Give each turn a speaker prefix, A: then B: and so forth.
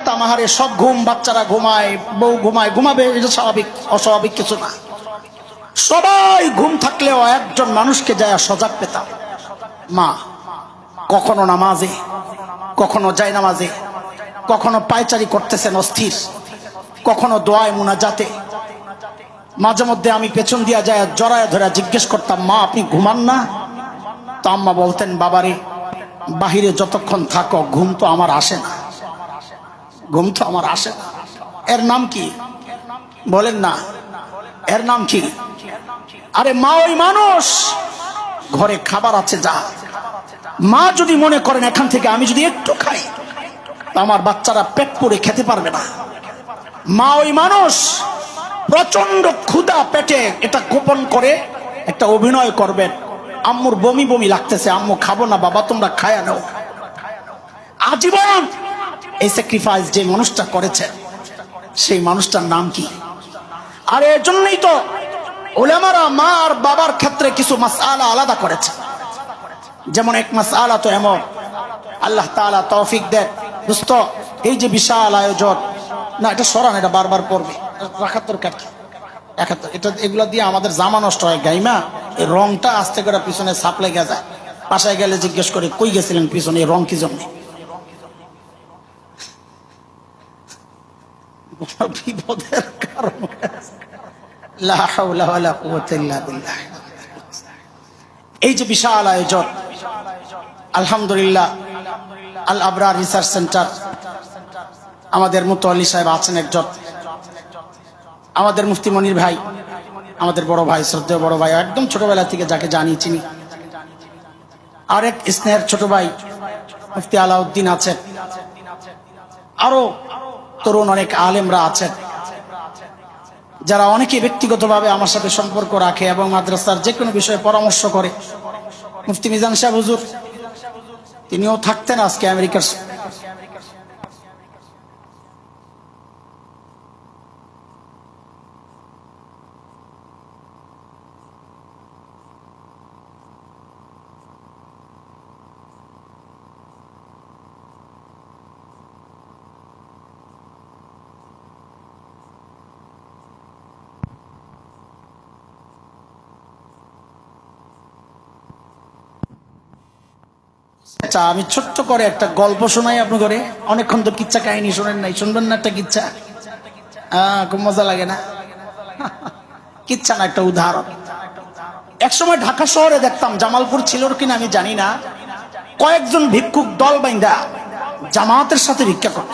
A: দেখতাম আহারে সব ঘুম, বাচ্চারা ঘুমায়, বউ ঘুমায়, ঘুমাবে, এটা স্বাভাবিক, অস্বাভাবিক কিছু না। সবাই ঘুম থাকলেও একজন মানুষকে যায় সজাগ পেতাম, মা। কখনো নামাজে, কখনো যায় নামাজে, কখনো পায়চারি করতেছেন অস্থির, কখনো দোয়ায় মুনাজাতে। মাঝে মধ্যে আমি পেছন দিয়া যায় জড়ায় ধরে জিজ্ঞেস করতাম, মা আপনি ঘুমান না? তো আম্মা বলতেন, বাবারে বাহিরে যতক্ষণ থাকো ঘুম তো আমার আসে না, ঘুম তো আমার আসে না। এর নাম কি বলেন না? এর নাম কি? আরে মা ওই মানুষ, ঘরে খাবার আছে যা। মা যদি মনে করেন এখান থেকে আমি যদি একটু খাই তা আমার বাচ্চারা পেট পুড়ে খেতে পারবে না, মা ওই মানুষ প্রচন্ড ক্ষুধা পেটে এটা গোপন করে একটা অভিনয় করবেন, আম্মুর বমি বমি লাগতেছে, আম্মু খাবো না, বাবা তোমরা খায়া নাও। আজীবন এই স্যাক্রিফাইস যে মানুষটা করেছে সেই মানুষটার নাম কি? আর এর জন্যই তো উলামারা মা আর বাবার ক্ষেত্রে কিছু মাসআলা আলাদা করেছে। যেমন এক মাসআলা তো এমন, আল্লাহ তাআলা তৌফিক দেন দোস্ত, এই যে বিশাল আয়োজন, না এটা সরান, এটা বারবার পড়বে, ৭১ কাট ৭১, এটা এগুলো দিয়ে আমাদের জামা নষ্ট হয়। গাইমা এই রংটা আস্তে করে পিছনে ছাপ লেগে যায়, বাসায় গেলে জিজ্ঞেস করে কই গেছিলেন পিছনে, এই রং কি জন্য? বিপদের কারণ। লা হাওলা ওয়ালা কুওয়াতা ইল্লা বিল্লাহ। এই যে বিশাল আয়োজন, আলহামদুলিল্লাহ আল আবরার রিসার্চ সেন্টার, আমাদের মুতওয়াল্লি সাহেব আছেন একজন, আমাদের মুফতি মনির ভাই, আমাদের বড় ভাই, শ্রদ্ধেয় বড় ভাই, একদম ছোটবেলা থেকে যাকে জানি চিনি। আরেক স্নেহের ছোট ভাই মুফতি আলাউদ্দিন আছেন, আরো তরুণ অনেক আলেমরা আছেন, যারা অনেকে ব্যক্তিগতভাবে আমার সাথে সম্পর্ক রাখে এবং মাদ্রাসার যে কোনো বিষয়ে পরামর্শ করে। মুফতি মিজান সাহেব হুজুর, তিনিও থাকতেন আজকে আমেরিকার। আচ্ছা, আমি ছোট্ট করে একটা গল্প শোনাই আপনার ঘরে। অনেকক্ষণ তো কিচ্ছা কাহিনী শোনেন নাই, শুনবেন না একটা কিচ্ছা? খুব মজা লাগে না? কিচ্ছা না, একটা উদাহরণ। একসময় ঢাকা শহরে দেখতাম, জামালপুর ছিল কিনা আমি জানি না, কয়েকজন ভিক্ষুক দল বাইন্দা জামাতের সাথে ভিক্ষা করত।